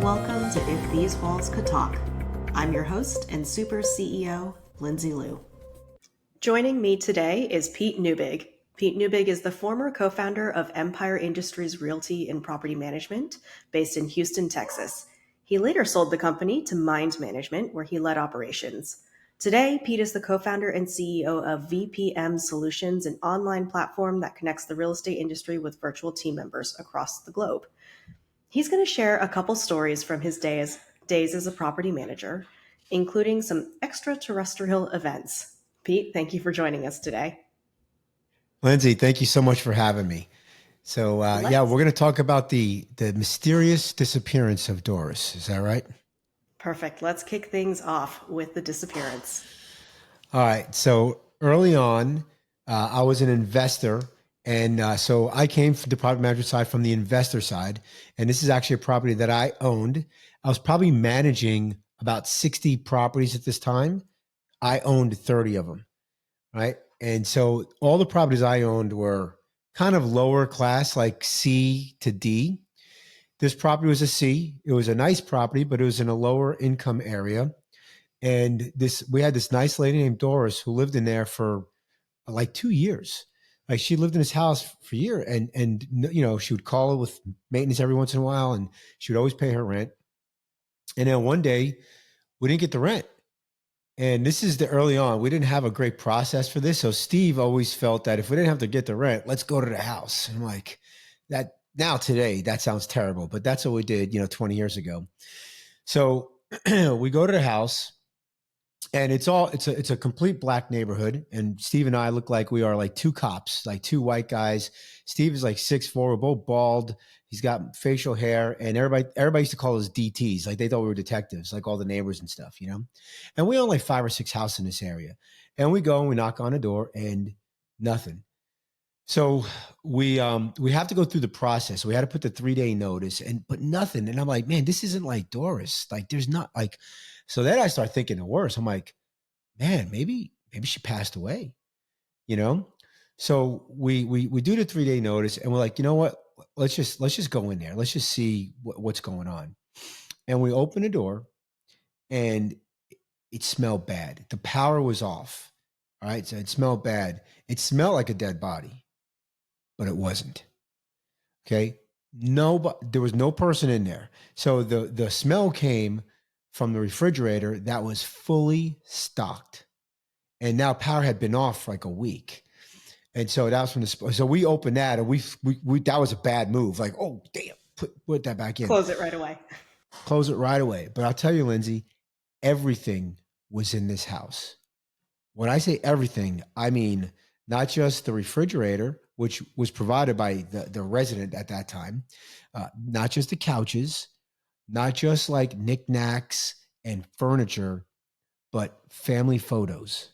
Welcome to If These Walls Could Talk. I'm your host and super CEO, Lindsay Liu. Joining me today is Pete Neubig. Pete Neubig is the former co-founder of Empire Industries Realty and Property Management, based in Houston, Texas. He later sold the company to Mynd Management, where he led operations. Today, Pete is the co-founder and CEO of VPM Solutions, an online platform that connects the real estate industry with virtual team members across the globe. He's going to share a couple stories from his days as a property manager, including some extra-terrestrial events. Pete, thank you for joining us today. Lindsay, thank you so much for having me. So, we're going to talk about the mysterious disappearance of Doris. Is that right? Perfect. Let's kick things off with the disappearance. All right. So early on, I was an investor. And so I came from the property management side from the investor side. And this is actually a property that I owned. I was probably managing about 60 properties at this time. I owned 30 of them, right? And so all the properties I owned were kind of lower class, like C to D. This property was a C. It was a nice property, but it was in a lower income area. And we had this nice lady named Doris who lived in there for like 2 years. Like she lived in this house for a year, and you know, she would call her with maintenance every once in a while, and she would always pay her rent. And then one day we didn't get the rent. And this is the early on. We didn't have a great process for this. So Steve always felt that if we didn't have to get the rent, let's go to the house. And I'm like, that now today, that sounds terrible, but that's what we did, 20 years ago. So we go to the house, and it's a complete black neighborhood. And Steve and I look like we are like two cops, like two white guys. Steve is like 6'4". We're both bald. He's got facial hair, and everybody used to call us DTs. Like they thought we were detectives, like all the neighbors and stuff, And we own like 5 or 6 houses in this area. And we go and we knock on a door and nothing. So we have to go through the process. We had to put the 3-day notice but nothing. And I'm like, man, this isn't like Doris. Like there's not like, so then I start thinking the worst. I'm like, man, maybe she passed away, So we do the 3-day notice, and we're like, you know what? Let's just go in there. Let's just see what's going on. And we open the door, and it smelled bad. The power was off. All right. So it smelled bad. It smelled like a dead body, but it wasn't. Okay. There was no person in there. So the smell came from the refrigerator that was fully stocked. And now power had been off for like a week. And so that was from so we opened that, and we that was a bad move. Like, oh damn, put that back in. Close it right away. Close it right away. But I'll tell you, Lindsay, everything was in this house. When I say everything, I mean not just the refrigerator, which was provided by the resident at that time, not just the couches, not just like knickknacks and furniture, but family photos.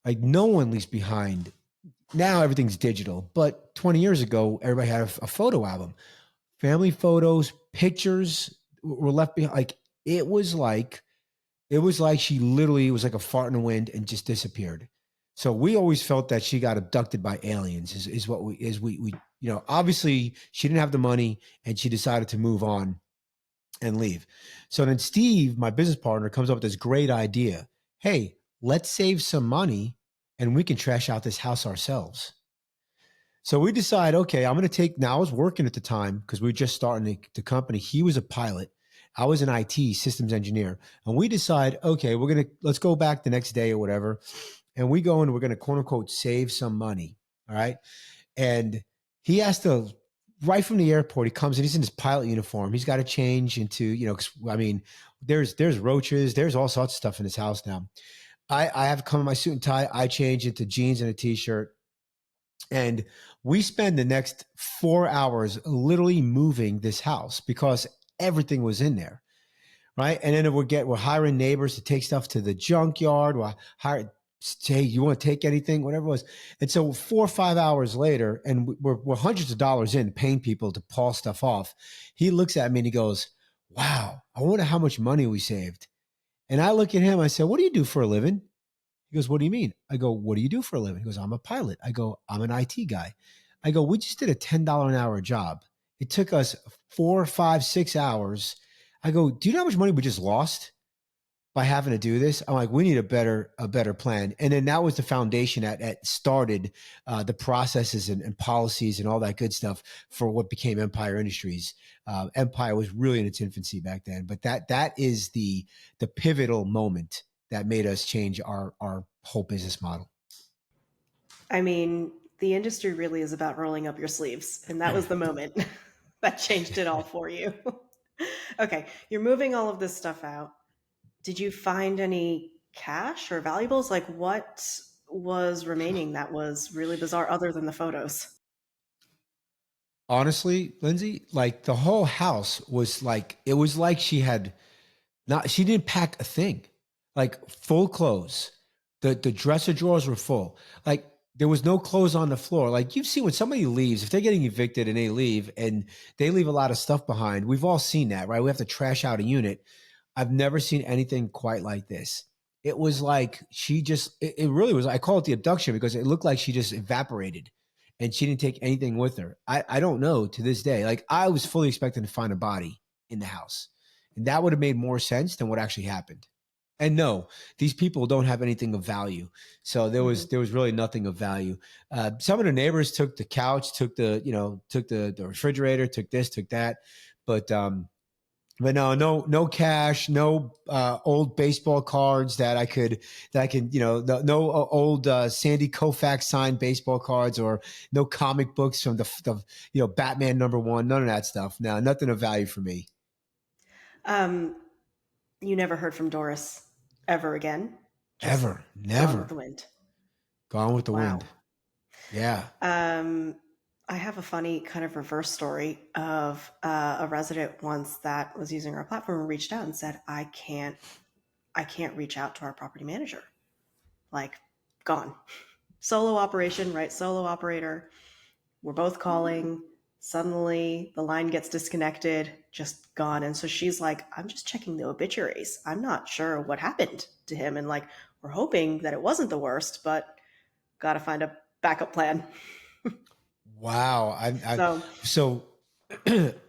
Like no one leaves behind. Now everything's digital, but 20 years ago, everybody had a photo album. Family photos, pictures were left behind. Like it was like she literally, it was like a fart in the wind and just disappeared. So we always felt that she got abducted by aliens is what we obviously she didn't have the money and she decided to move on and leave. So then Steve, my business partner, comes up with this great idea. Hey, let's save some money and we can trash out this house ourselves. So we decide, okay, I'm going to take, now I was working at the time because we were just starting the company. He was a pilot. I was an IT systems engineer. And we decide, okay, let's go back the next day or whatever. And we go and we're going to quote unquote save some money. All right. And he has to, right from the airport, he comes in, he's in his pilot uniform. He's got to change into, there's roaches, there's all sorts of stuff in his house now. I have to come in my suit and tie. I change into jeans and a t-shirt. And we spend the next 4 hours literally moving this house because everything was in there. Right. And then we're hiring neighbors to take stuff to the junkyard. We'll hire, hey, you want to take anything, whatever it was. And so 4 or 5 hours later, and we're hundreds of dollars in paying people to pull stuff off. He looks at me and he goes, wow, I wonder how much money we saved. And I look at him, I said, what do you do for a living? He goes, what do you mean? I go, what do you do for a living? He goes, I'm a pilot. I go, I'm an IT guy. I go, we just did a $10 an hour job. It took us 4, 5, 6 hours I go, do you know how much money we just lost by having to do this? I'm like, we need a better plan. And then that was the foundation that started the processes and policies and all that good stuff for what became Empire Industries. Empire was really in its infancy back then, but that is the pivotal moment that made us change our whole business model. I mean, the industry really is about rolling up your sleeves, and that was the moment that changed it all for you. Okay, you're moving all of this stuff out. Did you find any cash or valuables? Like, what was remaining that was really bizarre other than the photos? Honestly, Lindsay, like the whole house was like, it was like she didn't pack a thing, like full clothes. The dresser drawers were full. Like there was no clothes on the floor. Like you've seen when somebody leaves, if they're getting evicted and they leave a lot of stuff behind, we've all seen that, right? We have to trash out a unit. I've never seen anything quite like this. It was like it really was, I call it the abduction because it looked like she just evaporated and she didn't take anything with her. I don't know to this day. Like I was fully expecting to find a body in the house. And that would have made more sense than what actually happened. And no, these people don't have anything of value. So Mhm. there was really nothing of value. Some of the neighbors took the couch, took the refrigerator, took this, took that. But but no cash, no old baseball cards that I could, no old Sandy Koufax signed baseball cards or no comic books from the Batman #1, none of that stuff. No, nothing of value for me. Um, you never heard from Doris ever again? Just Ever, gone with never the wind. gone with the wind. Wow. Yeah. Um, I have a funny kind of reverse story of a resident once that was using our platform and reached out and said, I can't reach out to our property manager. Like, gone. Solo operation, right? Solo operator. We're both calling. Suddenly the line gets disconnected, just gone. And so she's like, I'm just checking the obituaries. I'm not sure what happened to him. And like, we're hoping that it wasn't the worst, but got to find a backup plan. Wow. So, So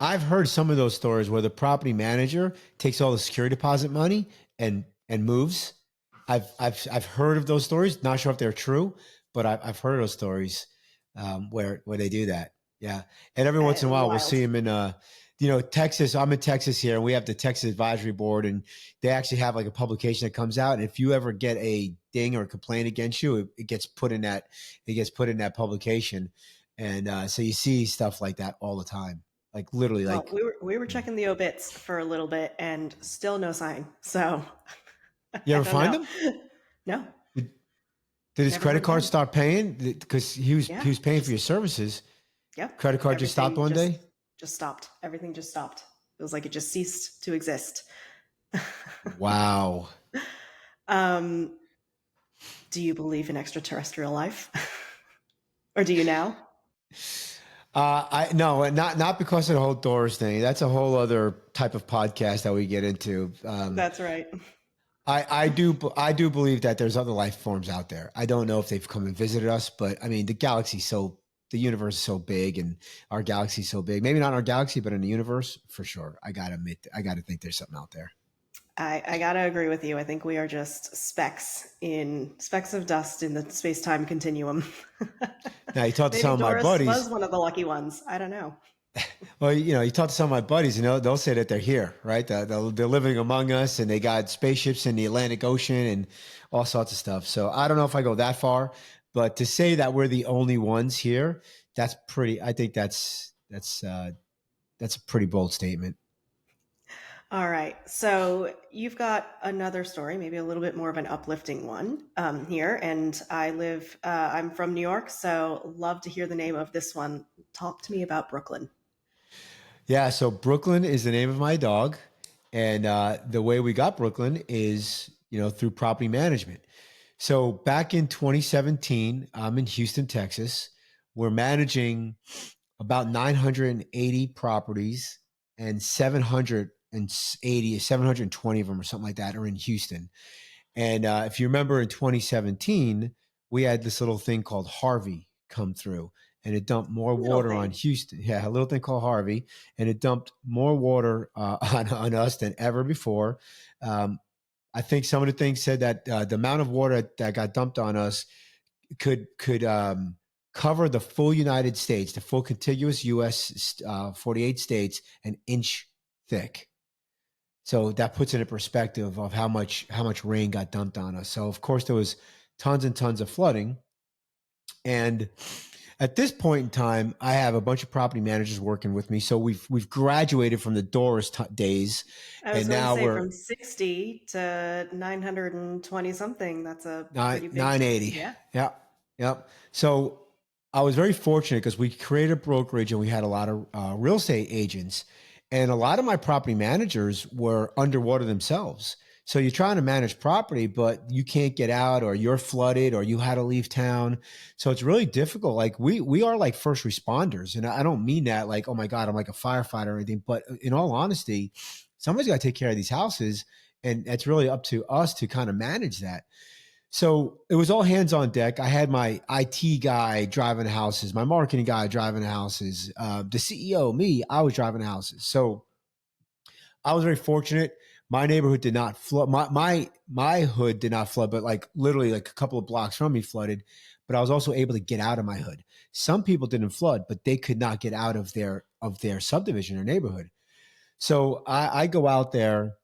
I've heard some of those stories where the property manager takes all the security deposit money and moves. I've heard of those stories. Not sure if they're true, but I've heard of those stories where they do that. Yeah, and every once in a while we'll see wild. them in Texas. I'm in Texas here, and we have the Texas Advisory Board, and they actually have like a publication that comes out. And if you ever get a ding or a complaint against you, it gets put in that publication, and so you see stuff like that all the time, like literally, Well, like we were yeah. checking the obits for a little bit and still no sign. So You I ever don't find know. him? No, Did, did his never heard credit card again. start paying because he Yeah, was paying for your just services? yep. Credit card just stopped Everything one day. just stopped. Everything just stopped. It was like it just ceased to exist. Wow. um, do you believe in extraterrestrial life, or do you now? I no, not because of the whole Doors thing. That's a whole other type of podcast that we get into. That's right. I do believe that there's other life forms out there. I don't know if they've come and visited us, but I mean the universe is so big and our galaxy is so big. Maybe not our galaxy, but in the universe for sure. I gotta think there's something out there. I gotta agree with you. I think we are just specks of dust in the space time continuum. Now you talk to Maybe some of my Doris was buddies. one of the lucky ones. I don't know. Well, you talk to some of my buddies, they'll say that they're here, right? They're living among us, and they got spaceships in the Atlantic Ocean and all sorts of stuff. So I don't know if I go that far, but to say that we're the only ones here, that's pretty. I think that's a pretty bold statement. All right. So you've got another story, maybe a little bit more of an uplifting one here. And I'm from New York, so love to hear the name of this one. Talk to me about Brooklyn. Yeah. So Brooklyn is the name of my dog, and the way we got Brooklyn is through property management. So back in 2017, I'm in Houston, Texas. We're managing about 980 properties, and 720 of them or something like that are in Houston. And if you remember in 2017, we had this little thing called Harvey come through. and it dumped more Little water on thing. Houston. Yeah, a little thing called Harvey, and it dumped more water on us than ever before. I think some of the things said that the amount of water that got dumped on us could cover the full United States, the full contiguous U.S. 48 states, an inch thick. So that puts it in perspective of how much rain got dumped on us. So of course there was tons and tons of flooding. And at this point in time, I have a bunch of property managers working with me. So we've graduated from the Doris days, I was and going to now say we're from 60 to 920 something. That's a nine pretty big, 980. yeah. Yep, yep. So I was very fortunate because we created a brokerage and we had a lot of real estate agents, and a lot of my property managers were underwater themselves. So you're trying to manage property, but you can't get out, or you're flooded, or you had to leave town. So it's really difficult. Like we are like first responders, and I don't mean that like, oh my God, I'm like a firefighter or anything. But in all honesty, somebody's got to take care of these houses, and it's really up to us to kind of manage that. So it was all hands on deck. I had my IT guy driving houses, my marketing guy driving houses, the CEO, me, I was driving houses. So I was very fortunate. My neighborhood did not flood. My hood did not flood, but like literally like a couple of blocks from me flooded. But I was also able to get out of my hood. Some people didn't flood, but they could not get out of their subdivision or neighborhood. So I go out there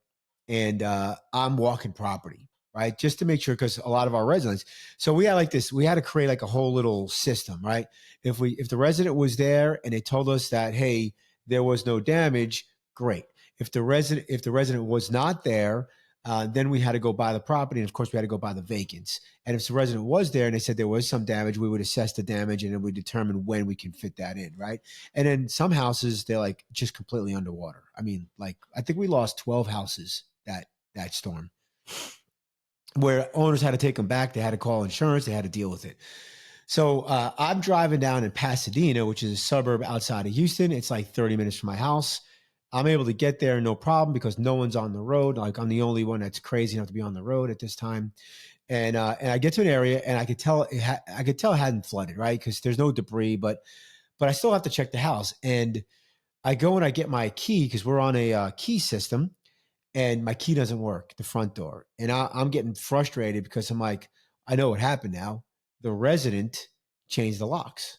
and I'm walking property, right? Just to make sure, because a lot of our residents, so we had like this, we had to create like a whole little system, right? If the resident was there and they told us that, hey, there was no damage, great. If the resident was not there, then we had to go buy the property, and of course we had to go buy the vacants. And if the resident was there and they said there was some damage, we would assess the damage and then we determine when we can fit that in, right? And then some houses they're like just completely underwater. I mean, like I think we lost 12 houses that storm, where owners had to take them back. They had to call insurance. They had to deal with it. So I'm driving down in Pasadena, which is a suburb outside of Houston. It's like 30 minutes from my house. I'm able to get there no problem because no one's on the road. Like I'm the only one that's crazy enough to be on the road at this time. And I get to an area and I could tell it hadn't flooded, right? Because there's no debris, but I still have to check the house. And I go and I get my key because we're on a key system, and my key doesn't work, the front door. And I'm getting frustrated because I'm like, I know what happened now. The resident changed the locks,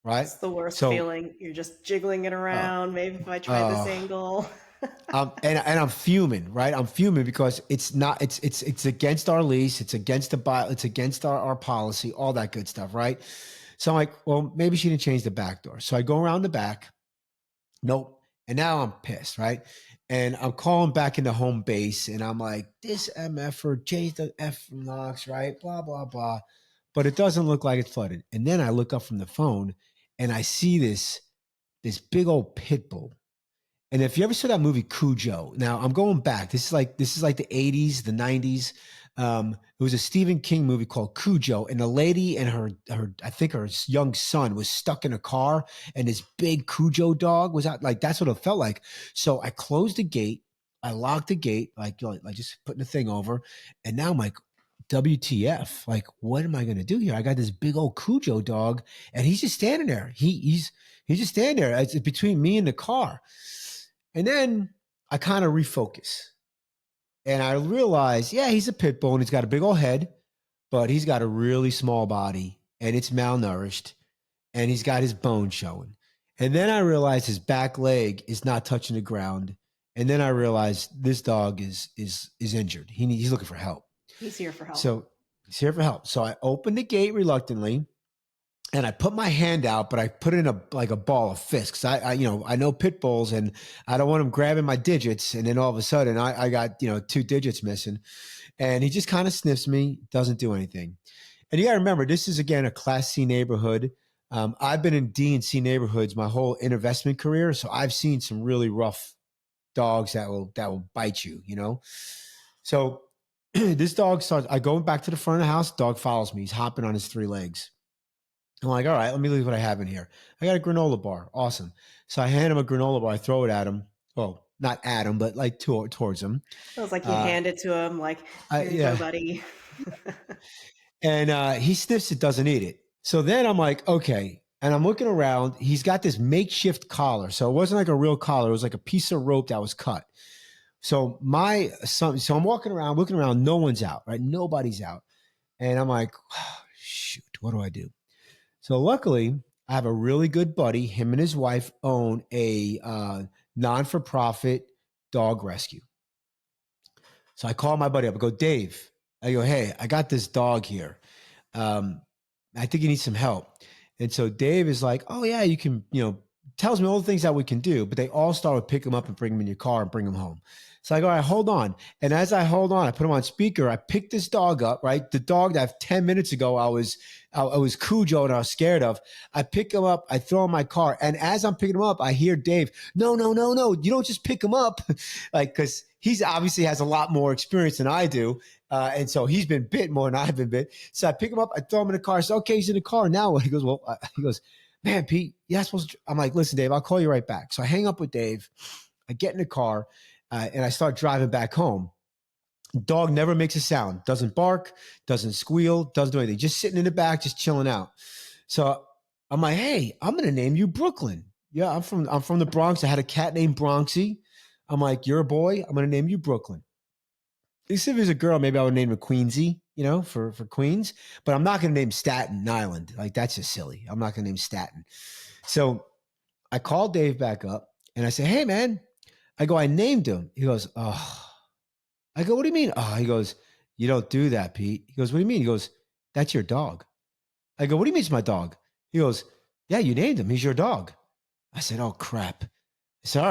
right? It's the worst So, feeling. You're just jiggling it uh, around. Maybe if I tried this uh, angle. and I'm fuming, right? I'm fuming because it's against our lease, it's against it's against our policy, all that good stuff, right? So I'm like, well, maybe she didn't change the back door. So I go around the back. Nope. And now I'm pissed, right? And I'm calling back into home base, and I'm like, this MF changed the F locks, right? Blah, blah, blah. But it doesn't look like it's flooded. And then I look up from the phone and I see this big old pit bull. And if you ever saw that movie Cujo, now I'm going back. This is like the 80s, the 90s. It was a Stephen King movie called Cujo, and a lady and her I think her young son was stuck in a car, and this big Cujo dog was out. Like that's what it felt like. So I closed the gate, I locked the gate, like just putting the thing over, and now I'm like, WTF? Like, what am I going to do here? I got this big old Cujo dog, and he's just standing there. He's just standing there. It's between me and the car. And then I kind of refocus and I realize, yeah, he's a pit bull and he's got a big old head, but he's got a really small body and it's malnourished and he's got his bone showing. And then I realize his back leg is not touching the ground. And then I realize this dog is injured. He's looking for help. He's here for help. So he's here for help. So I open the gate reluctantly and I put my hand out, but I put it in a ball of fist because I know pit bulls and I don't want him grabbing my digits. And then all of a sudden I got, two digits missing, and he just kind of sniffs me, doesn't do anything. And you got to remember, this is again a Class C neighborhood. I've been in D and C neighborhoods my whole investment career, so I've seen some really rough dogs that will bite you, So this dog starts. I go back to the front of the house. Dog follows me. He's hopping on his three legs. I'm like, all right, let me leave what I have in here. I got a granola bar. Awesome. So I hand him a granola bar. I throw it at him. Well, not at him, but like towards him. It was like you hand it to him, like, here you go, Yeah. buddy. And he sniffs it, doesn't eat it. So then I'm like, okay. And I'm looking around. He's got this makeshift collar. So it wasn't like a real collar. It was like a piece of rope that was cut. So so I'm walking around, looking around. No one's out, right? Nobody's out. And I'm like, oh, shoot, what do I do? So luckily, I have a really good buddy. Him and his wife own a non-for-profit dog rescue. So I call my buddy up. I go, Dave. I go, hey, I got this dog here. I think you need some help. And so Dave is like, oh yeah, you can, tells me all the things that we can do, but they all start with pick him up and bring him in your car and bring him home. So I go, all right, hold on. And as I hold on, I put him on speaker. I pick this dog up, right? The dog that 10 minutes ago I was Cujo and I was scared of. I pick him up, I throw him in my car. And as I'm picking him up, I hear Dave, no. You don't just pick him up. Like, cause he's obviously has a lot more experience than I do. And so he's been bit more than I've been bit. So I pick him up, I throw him in the car. I say, okay, he's in the car now. He goes, man, Pete, you're not supposed to. I'm like, listen, Dave, I'll call you right back. So I hang up with Dave. I get in the car and I start driving back home. Dog never makes a sound, doesn't bark, doesn't squeal, doesn't do anything. Just sitting in the back, just chilling out. So I'm like, hey, I'm going to name you Brooklyn. Yeah, I'm from the Bronx. I had a cat named Bronxy. I'm like, you're a boy. I'm going to name you Brooklyn. At least if it was a girl, maybe I would name her Queensy, for Queens. But I'm not going to name Staten Island. Like, that's just silly. I'm not going to name Staten. So I called Dave back up and I say, hey, man. I go, I named him. He goes, oh. I go, what do you mean? Oh, he goes, you don't do that, Pete. He goes, what do you mean? He goes, that's your dog. I go, what do you mean it's my dog? He goes, yeah, you named him. He's your dog. I said, oh, crap. I said, all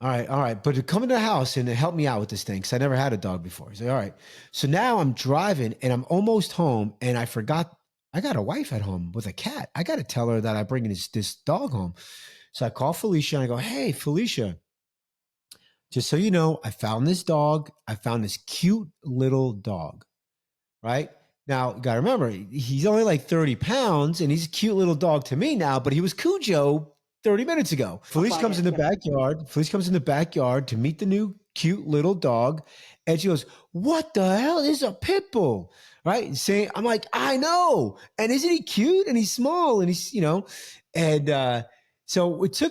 right. But to come into the house and to help me out with this thing, because I never had a dog before. He said, all right. So now I'm driving and I'm almost home and I forgot I got a wife at home with a cat. I got to tell her that I'm bringing this dog home. So I call Felicia and I go, hey, Felicia, just so you know, I found this dog. I found this cute little dog, right? Now, you got to remember, he's only like 30 pounds and he's a cute little dog to me now, but he was Cujo 30 minutes ago. Felicia comes in the backyard. Felicia comes in the backyard to meet the new cute little dog. And she goes, what the hell? This is a pit bull, right? And saying, I'm like, I know. And isn't he cute? And he's small and he's, and, so it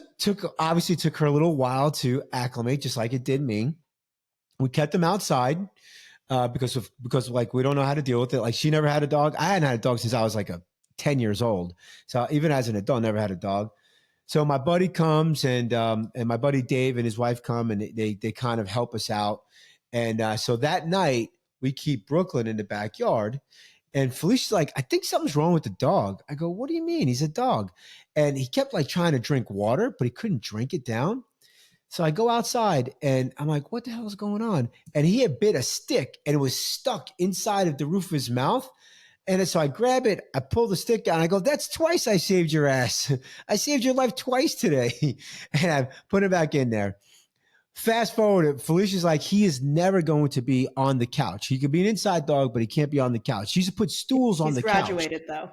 obviously took her a little while to acclimate, just like it did me. We kept him outside because like we don't know how to deal with it. Like she never had a dog. I hadn't had a dog since I was like 10 years old. So even as an adult, never had a dog. So my buddy comes and my buddy Dave and his wife come and they kind of help us out. And so that night we keep Brooklyn in the backyard. And Felicia's like, I think something's wrong with the dog. I go, what do you mean? He's a dog. And he kept like trying to drink water, but he couldn't drink it down. So I go outside and I'm like, what the hell is going on? And he had bit a stick and it was stuck inside of the roof of his mouth. And so I grab it, I pull the stick down. I go, that's twice I saved your ass. I saved your life twice today. And I put it back in there. Fast forward, Felicia's like, he is never going to be on the couch. He could be an inside dog, but he can't be on the couch. She used to put stools on the couch. He's graduated, though.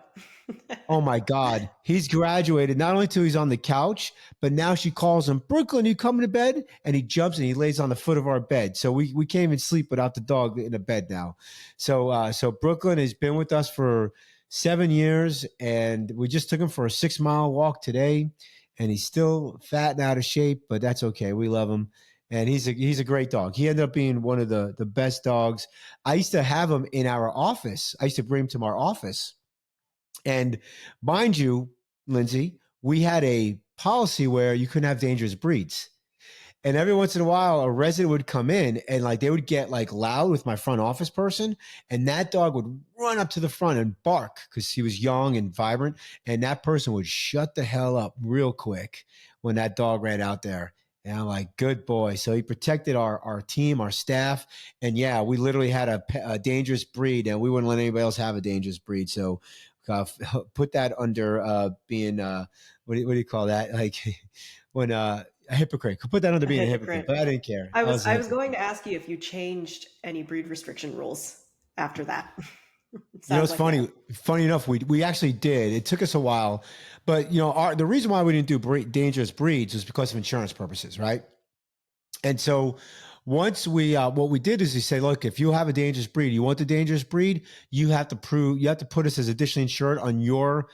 Oh, my God. He's graduated. Not only till he's on the couch, but now she calls him, Brooklyn, you coming to bed? And he jumps and he lays on the foot of our bed. So we can't even sleep without the dog in the bed now. So Brooklyn has been with us for 7 years, and we just took him for a 6-mile walk today. And he's still fat and out of shape, but that's okay. We love him. And he's a great dog. He ended up being one of the best dogs. I used to have him in our office. I used to bring him to our office. And mind you, Lindsay, we had a policy where you couldn't have dangerous breeds. And every once in a while, a resident would come in and like they would get like loud with my front office person. And that dog would run up to the front and bark because he was young and vibrant. And that person would shut the hell up real quick when that dog ran out there. And I'm like, good boy. So he protected our team, our staff. And yeah, we literally had a dangerous breed and we wouldn't let anybody else have a dangerous breed. So put that under being, what do you call that? Like when a hypocrite. Could put that under being a hypocrite, but I didn't care. I was going to ask you if you changed any breed restriction rules after that. It's like funny. That. Funny enough, we actually did. It took us a while, but the reason why we didn't do dangerous breeds was because of insurance purposes, right? And so once what we did is we say, look, if you have a dangerous breed, you want the dangerous breed, you have to put us as additionally insured on your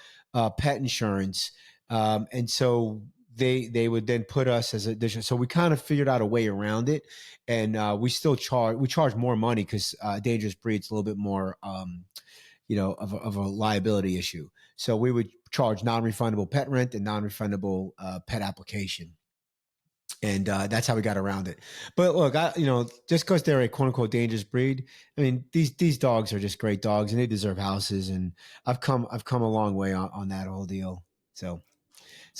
pet insurance. And so they would then put us as addition. So we kind of figured out a way around it, and we charge more money because dangerous breed's a little bit more of a liability issue. So we would charge non-refundable pet rent and non-refundable pet application. And that's how we got around it. But look, just because they're a quote unquote dangerous breed, I mean, these dogs are just great dogs, and they deserve houses. And I've come a long way on that whole deal. So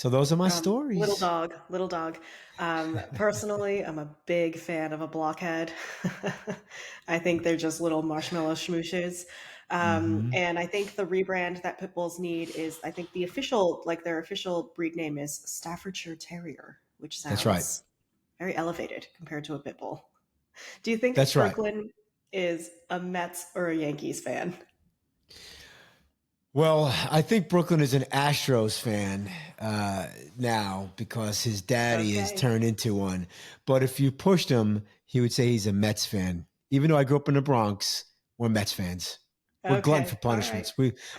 those are my Little stories. dog, little dog. Personally, I'm a big fan of a blockhead. I think they're just little marshmallow schmooshes. Mm-hmm. And I think the rebrand that pit bulls need is, I think the official, like their official breed name is Staffordshire Terrier, which That's right. sounds very elevated compared to a pit bull. Do you think That's right. Brooklyn is a Mets or a Yankees fan? Well, I think Brooklyn is an Astros fan now because his daddy has Okay. turned into one. But if you pushed him, he would say he's a Mets fan. Even though I grew up in the Bronx, we're Mets fans. We're glutton for Okay. All right. punishments.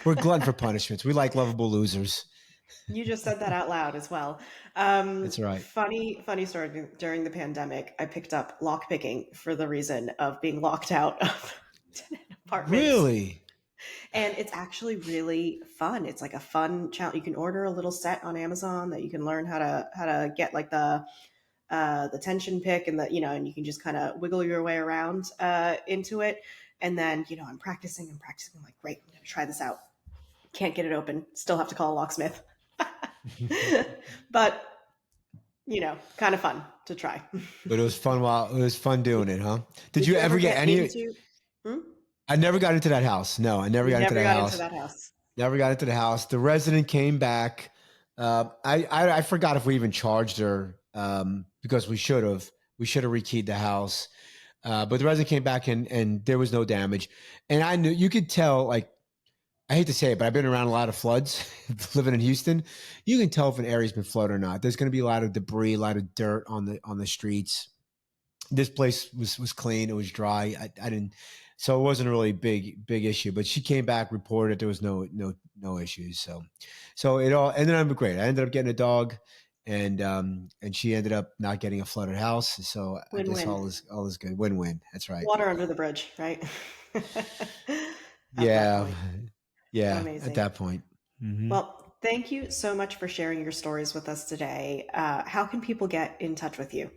We're glutton for punishments. We like lovable losers. You just said that out loud as well. That's right. Funny story. During the pandemic, I picked up lock picking for the reason of being locked out of tenant apartments. Really? And it's actually really fun. It's like a fun challenge. You can order a little set on Amazon that you can learn how to get like the tension pick and and you can just kind of wiggle your way around into it. And then I'm practicing and practicing. I'm like, great, I'm gonna try this out. Can't get it open. Still have to call a locksmith. But kind of fun to try. But it was fun while it was fun doing it, huh? Did Did you you ever ever get get any? into? Hmm? I never got into that house. No, I never You got into never that got into house. that house. Never got into the house. The resident came back. I forgot if we even charged her because we should have. We should have rekeyed the house. But the resident came back and there was no damage. And I knew you could tell. Like I hate to say it, but I've been around a lot of floods living in Houston. You can tell if an area's been flooded or not. There's going to be a lot of debris, a lot of dirt on the streets. This place was clean. It was dry. I didn't, so it wasn't a really big issue. But she came back, reported there was no issues. So it all ended up great. I ended up getting a dog, and she ended up not getting a flooded house. So I guess Win-win. all is good. Win-win. That's right. Water under the bridge, right? At that Yeah, point. yeah. At Amazing. that point. Hmm. Well, thank you so much for sharing your stories with us today. How can people get in touch with you?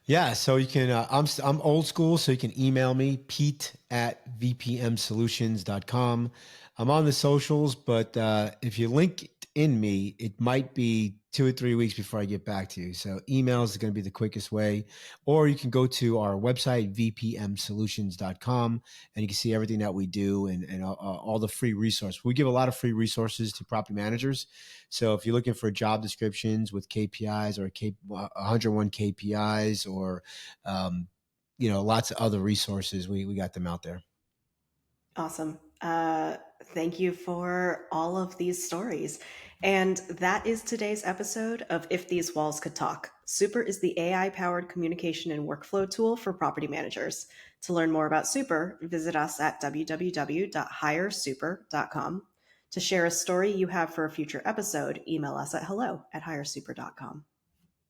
Yeah, so you can. I'm old school, so you can email me pete@vpmsolutions.com. I'm on the socials, but if you link in me, it might be 2 or 3 weeks before I get back to you. So emails is going to be the quickest way, or you can go to our website vpmsolutions.com and you can see everything that we do and all the free resources. We give a lot of free resources to property managers. So if you're looking for job descriptions with KPIs or 101 KPIs or lots of other resources, we got them out there. Awesome. Thank you for all of these stories. And that is today's episode of If These Walls Could Talk. Super is the AI powered communication and workflow tool for property managers. To learn more about Super, visit us at www.hiresuper.com. To share a story you have for a future episode, email us at hello@hiresuper.com.